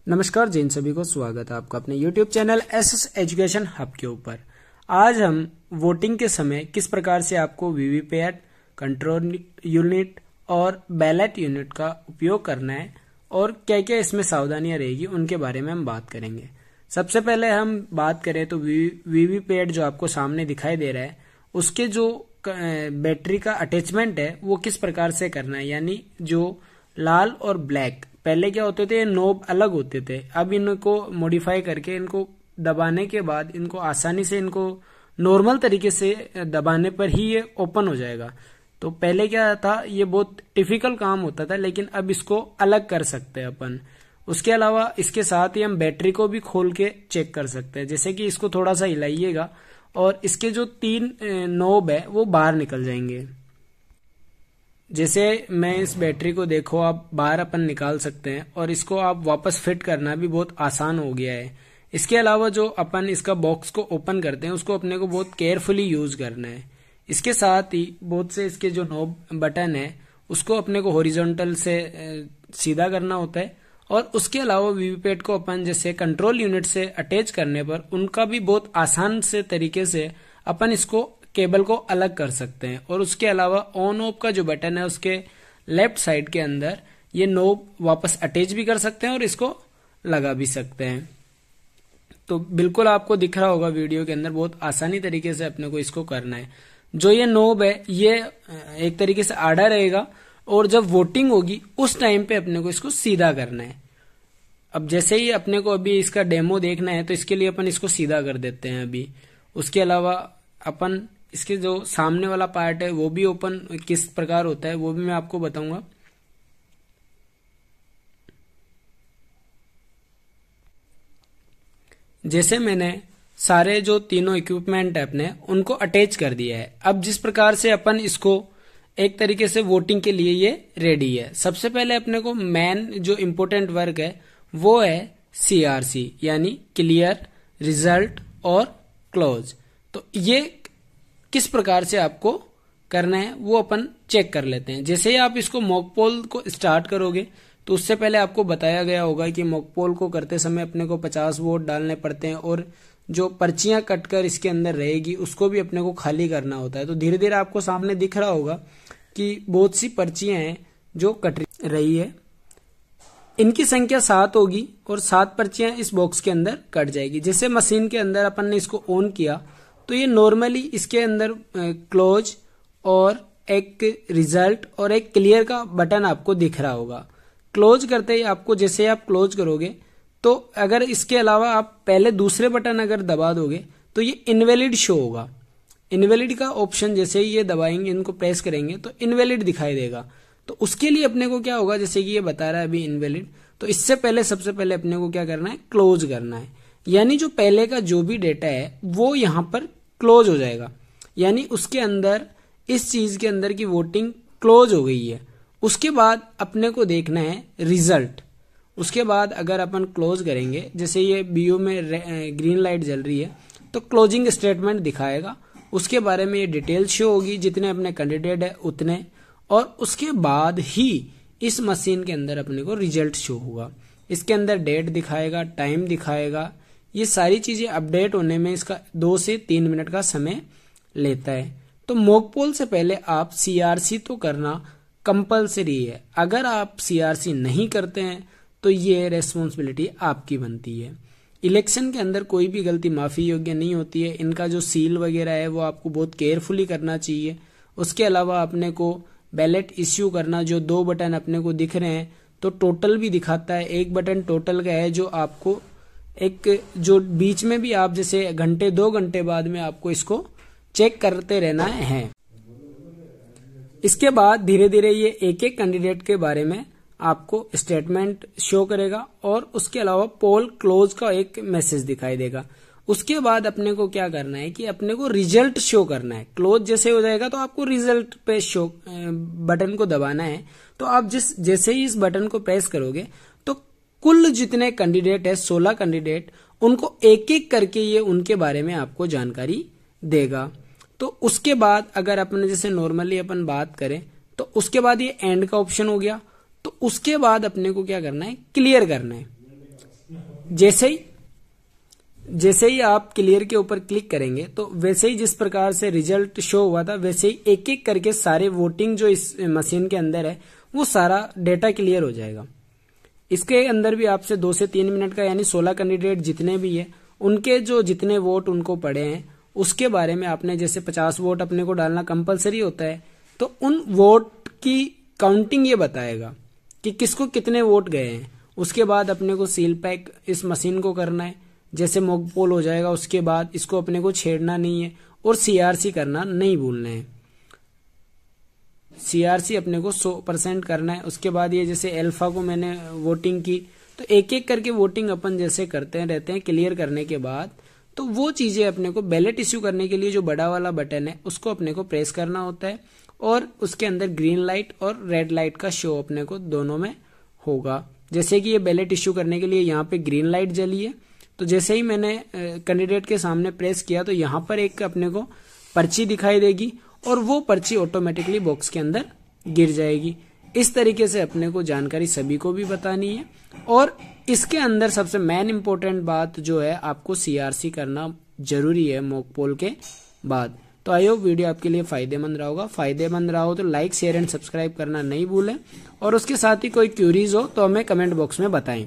नमस्कार जी, इन सभी को स्वागत है आपका अपने YouTube channel SS education hub के ऊपर। आज हम वोटिंग के समय किस प्रकार से आपको वीवीपैट, कंट्रोल यूनिट और बैलेट यूनिट का उपयोग करना है और क्या क्या इसमें सावधानियां रहेगी उनके बारे में हम बात करेंगे। सबसे पहले हम बात करें तो वीवीपैट जो आपको सामने दिखाई दे रहा है उसके जो बैटरी का अटैचमेंट है वो किस प्रकार से करना है, यानी जो लाल और ब्लैक पहले क्या होते थे, नोब अलग होते थे। अब इनको मॉडिफाई करके इनको दबाने के बाद इनको आसानी से इनको नॉर्मल तरीके से दबाने पर ही ये ओपन हो जाएगा। तो पहले क्या था, ये बहुत डिफिकल्ट काम होता था, लेकिन अब इसको अलग कर सकते हैं अपन। उसके अलावा इसके साथ ही हम बैटरी को भी खोल के चेक कर सकते हैं। जैसे कि इसको थोड़ा सा हिलाइएगा और इसके जो 3 नोब है वो बाहर निकल जाएंगे। जैसे मैं इस बैटरी को देखो आप बाहर अपन निकाल सकते हैं और इसको आप वापस फिट करना भी बहुत आसान हो गया है। इसके अलावा जो अपन इसका बॉक्स को ओपन करते हैं उसको अपने को बहुत केयरफुली यूज करना है। इसके साथ ही बहुत से इसके जो नॉब बटन है उसको अपने को हॉरिजॉन्टल से सीधा करना होता है। और उसके अलावा वीवीपैट को अपन जैसे कंट्रोल यूनिट से अटैच करने पर उनका भी बहुत आसान से तरीके से अपन इसको केबल को अलग कर सकते हैं। और उसके अलावा ऑन ऑफ का जो बटन है उसके लेफ्ट साइड के अंदर ये नोब वापस अटैच भी कर सकते हैं और इसको लगा भी सकते हैं। तो बिल्कुल आपको दिख रहा होगा वीडियो के अंदर, बहुत आसानी तरीके से अपने को इसको करना है। जो ये नोब है ये एक तरीके से आड़ा रहेगा और जब वोटिंग होगी उस टाइम पे अपने को इसको सीधा करना है। अब जैसे ही अपने को अभी इसका डेमो देखना है तो इसके लिए अपन इसको सीधा कर देते हैं अभी। उसके अलावा अपन इसके जो सामने वाला पार्ट है वो भी ओपन किस प्रकार होता है वो भी मैं आपको बताऊंगा। जैसे मैंने सारे जो तीनों इक्विपमेंट है अपने उनको अटैच कर दिया है। अब जिस प्रकार से अपन इसको एक तरीके से वोटिंग के लिए ये रेडी है। सबसे पहले अपने को मेन जो इम्पोर्टेंट वर्क है वो है CRC यानी क्लियर, रिजल्ट और क्लोज। तो ये किस प्रकार से आपको करना है वो अपन चेक कर लेते हैं। जैसे ही आप इसको मॉक पोल को स्टार्ट करोगे तो उससे पहले आपको बताया गया होगा कि मॉक पोल को करते समय अपने को 50 वोट डालने पड़ते हैं और जो पर्चियां कटकर इसके अंदर रहेगी उसको भी अपने को खाली करना होता है। तो धीरे धीरे आपको सामने दिख रहा होगा कि बहुत सी पर्चियां हैं जो कट रही है। इनकी संख्या 7 होगी और 7 पर्चियां इस बॉक्स के अंदर कट जाएगी। जैसे मशीन के अंदर अपन ने इसको ऑन किया तो ये नॉर्मली इसके अंदर क्लोज और एक रिजल्ट और एक क्लियर का बटन आपको दिख रहा होगा। क्लोज करते ही आपको जैसे आप क्लोज करोगे तो अगर इसके अलावा आप पहले दूसरे बटन अगर दबा दोगे तो ये इनवैलिड शो होगा। इनवैलिड का ऑप्शन जैसे ही ये दबाएंगे, इनको प्रेस करेंगे तो इनवैलिड दिखाई देगा। तो उसके लिए अपने को क्या होगा, जैसे कि ये बता रहा है अभी इनवैलिड, तो इससे पहले सबसे पहले अपने को क्या करना है, क्लोज करना है। यानी जो पहले का जो भी डेटा है वो यहां पर क्लोज हो जाएगा, यानी उसके अंदर इस चीज के अंदर की वोटिंग क्लोज हो गई है। उसके बाद अपने को देखना है रिजल्ट। उसके बाद अगर अपन क्लोज करेंगे, जैसे ये BO में ग्रीन लाइट जल रही है तो क्लोजिंग स्टेटमेंट दिखाएगा। उसके बारे में ये डिटेल शो होगी, जितने अपने कैंडिडेट है उतने, और उसके बाद ही इस मशीन के अंदर अपने को रिजल्ट शो होगा। इसके अंदर डेट दिखाएगा, टाइम दिखाएगा। ये सारी चीजें अपडेट होने में इसका 2 से 3 मिनट का समय लेता है। तो मॉक पोल से पहले आप CRC तो करना कंपलसरी है। अगर आप CRC नहीं करते हैं तो ये रेस्पॉन्सिबिलिटी आपकी बनती है। इलेक्शन के अंदर कोई भी गलती माफी योग्य नहीं होती है। इनका जो सील वगैरह है वो आपको बहुत केयरफुली करना चाहिए। उसके अलावा अपने को बैलेट इश्यू करना, जो 2 बटन अपने को दिख रहे हैं तो टोटल भी दिखाता है। एक बटन टोटल का है जो आपको एक जो बीच में भी आप जैसे घंटे 2 घंटे बाद में आपको इसको चेक करते रहना है। इसके बाद धीरे धीरे ये एक एक कैंडिडेट के बारे में आपको स्टेटमेंट शो करेगा और उसके अलावा पोल क्लोज का एक मैसेज दिखाई देगा। उसके बाद अपने को क्या करना है कि अपने को रिजल्ट शो करना है। क्लोज जैसे हो जाएगा तो आपको रिजल्ट पे शो बटन को दबाना है। तो आप जैसे ही इस बटन को प्रेस करोगे तो कुल जितने कैंडिडेट है 16 कैंडिडेट, उनको एक एक करके ये उनके बारे में आपको जानकारी देगा। तो उसके बाद अगर अपने जैसे नॉर्मली अपन बात करें तो उसके बाद ये एंड का ऑप्शन हो गया। तो उसके बाद अपने को क्या करना है, क्लियर करना है। जैसे ही आप क्लियर के ऊपर क्लिक करेंगे तो वैसे ही जिस प्रकार से रिजल्ट शो हुआ था वैसे ही एक एक करके सारे वोटिंग जो इस मशीन के अंदर है वो सारा डेटा क्लियर हो जाएगा। इसके अंदर भी आपसे 2 से 3 मिनट का यानी 16 कैंडिडेट जितने भी है उनके जो जितने वोट उनको पड़े हैं उसके बारे में आपने जैसे 50 वोट अपने को डालना कंपलसरी होता है तो उन वोट की काउंटिंग ये बताएगा कि किसको कितने वोट गए हैं। उसके बाद अपने को सील पैक इस मशीन को करना है, जैसे मॉक पोल हो जाएगा उसके बाद इसको अपने को छेड़ना नहीं है और सीआरसी करना नहीं भूलना है। सीआरसी अपने को 100% करना है। उसके बाद ये जैसे अल्फा को मैंने वोटिंग की तो एक एक करके वोटिंग अपन जैसे करते हैं रहते हैं क्लियर करने के बाद तो वो चीजें अपने को बैलेट इश्यू करने के लिए जो बड़ा वाला बटन है उसको अपने को प्रेस करना होता है और उसके अंदर ग्रीन लाइट और रेड लाइट का शो अपने को दोनों में होगा। जैसे कि ये बैलेट इश्यू करने के लिए यहाँ पे ग्रीन लाइट जली है तो जैसे ही मैंने कैंडिडेट के सामने प्रेस किया तो यहाँ पर एक अपने को पर्ची दिखाई देगी और वो पर्ची ऑटोमेटिकली बॉक्स के अंदर गिर जाएगी। इस तरीके से अपने को जानकारी सभी को भी बतानी है और इसके अंदर सबसे मेन इंपॉर्टेंट बात जो है आपको सीआरसी करना जरूरी है मॉक पोल के बाद। तो आई होप वीडियो आपके लिए फायदेमंद रहा होगा। फायदेमंद रहा हो तो लाइक शेयर एंड सब्सक्राइब करना नहीं भूलें और उसके साथ ही कोई क्यूरीज हो तो हमें कमेंट बॉक्स में बताएं।